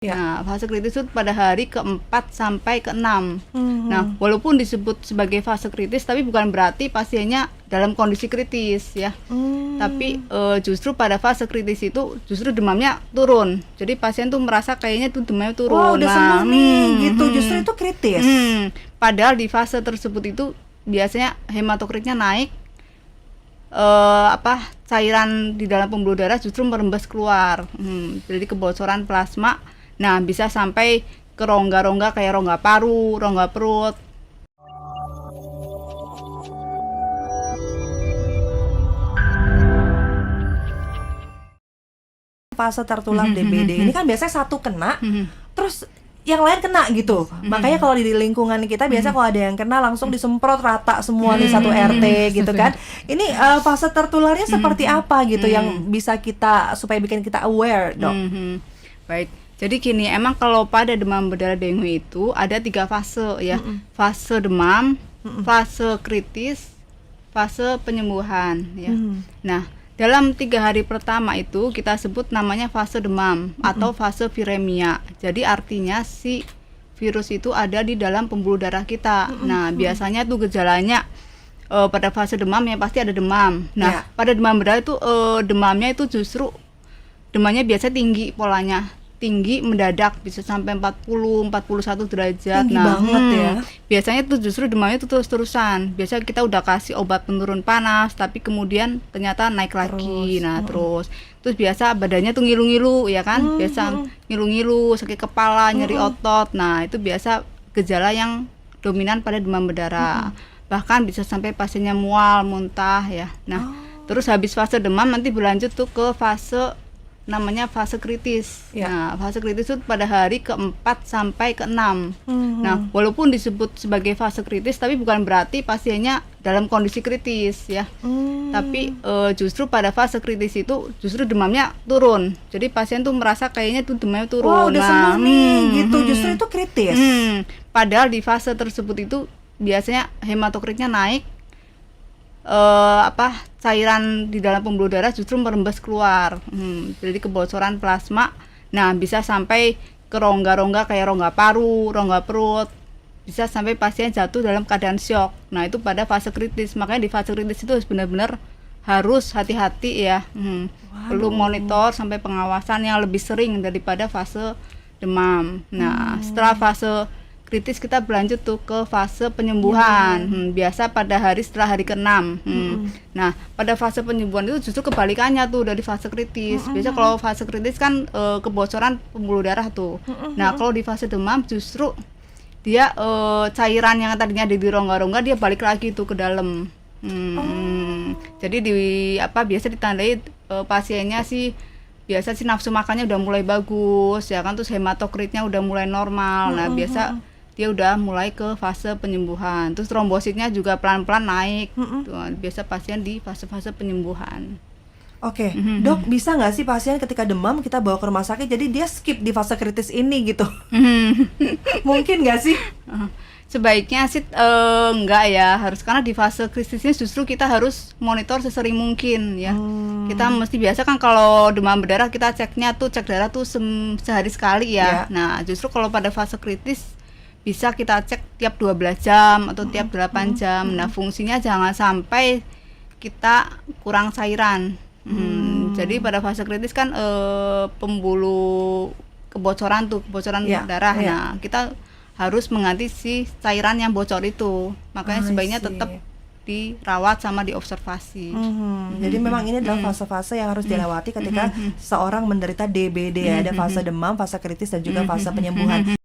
Ya. Nah, fase kritis itu pada hari ke-4 sampai ke-6. Nah, Mhm. walaupun disebut sebagai fase kritis, tapi bukan berarti pasiennya dalam kondisi kritis ya. Tapi justru pada fase kritis itu justru demamnya turun. Jadi pasien tuh merasa kayaknya tuh demamnya Wah, turun. udah sembuh nih gitu. Justru itu kritis. Padahal di fase tersebut itu biasanya hematokritnya naik, cairan di dalam pembuluh darah justru merembes keluar. Jadi kebocoran plasma. Nah, bisa sampai ke rongga-rongga kayak rongga paru, rongga perut. Fase tertular DBD ini kan biasanya satu kena, terus yang lain kena gitu. Makanya kalau di lingkungan kita biasa kalau ada yang kena langsung disemprot rata semua nih satu RT gitu kan. Ini fase tertularnya seperti apa gitu yang bisa kita supaya bikin kita aware, Dok? Baik. Jadi gini, emang kalau pada demam berdarah dengue itu ada 3 fase ya. Fase demam, fase kritis, fase penyembuhan ya. Nah, dalam 3 hari pertama itu kita sebut namanya fase demam atau fase viremia. Jadi artinya si virus itu ada di dalam pembuluh darah kita. Nah, biasanya tuh gejalanya pada fase demam ya pasti ada demam. Nah, pada demam berdarah itu demamnya itu justru demamnya biasa tinggi polanya. Tinggi mendadak bisa sampai 40, 41 derajat. Tinggi banget ya. Biasanya tuh justru demamnya tuh terus-terusan. Biasanya kita udah kasih obat penurun panas, tapi kemudian ternyata naik lagi. Terus biasa badannya tuh ngilu-ngilu ya kan? Biasa ngilu-ngilu, sakit kepala, nyeri otot. Nah, itu biasa gejala yang dominan pada demam berdarah. Bahkan bisa sampai pasiennya mual, muntah ya. Nah, terus habis fase demam nanti berlanjut tuh ke fase namanya fase kritis. Nah, fase kritis itu pada hari ke-4 sampai ke-6. Nah, walaupun disebut sebagai fase kritis, tapi bukan berarti pasiennya dalam kondisi kritis ya. Tapi justru pada fase kritis itu justru demamnya turun. Jadi pasien tuh merasa kayaknya tuh demamnya turun. Wah, udah sembuh nih gitu. Justru itu kritis. Padahal di fase tersebut itu biasanya hematokritnya naik, cairan di dalam pembuluh darah justru merembes keluar. Jadi kebocoran plasma. Nah, bisa sampai ke rongga-rongga kayak rongga paru, rongga perut. Bisa sampai pasien jatuh dalam keadaan syok. Nah, itu pada fase kritis. Makanya di fase kritis itu benar-benar harus hati-hati ya. Perlu monitor sampai pengawasan yang lebih sering daripada fase demam. Nah, setelah fase kritis kita berlanjut tuh ke fase penyembuhan. Biasa pada hari setelah hari ke-6. Nah, pada fase penyembuhan itu justru kebalikannya tuh dari fase kritis. Biasa kalau fase kritis kan kebocoran pembuluh darah tuh. Nah, kalau di fase demam justru dia cairan yang tadinya ada di rongga-rongga dia balik lagi tuh ke dalam. Jadi biasa ditandai pasiennya sih biasa sih nafsu makannya udah mulai bagus ya kan, terus hematokritnya udah mulai normal. Nah, biasa dia udah mulai ke fase penyembuhan. Terus trombositnya juga pelan-pelan naik. Biasa pasien di fase-fase penyembuhan. Oke, Dok, bisa nggak sih pasien ketika demam kita bawa ke rumah sakit jadi dia skip di fase kritis ini gitu? Mungkin nggak sih? Sebaiknya sih enggak ya, harus, karena di fase kritisnya justru kita harus monitor sesering mungkin ya. Kita mesti biasa kan kalau demam berdarah kita cek darah tuh sehari sekali ya. Nah, justru kalau pada fase kritis bisa kita cek tiap 12 jam atau tiap 8 jam. Nah, fungsinya jangan sampai kita kurang cairan. Jadi pada fase kritis kan pembuluh kebocoran darah. Nah, kita harus mengganti si cairan yang bocor itu. Makanya sebaiknya tetap dirawat sama diobservasi. Jadi memang ini adalah fase-fase yang harus dilewati ketika seorang menderita DBD ya. Ada fase demam, fase kritis dan juga fase penyembuhan.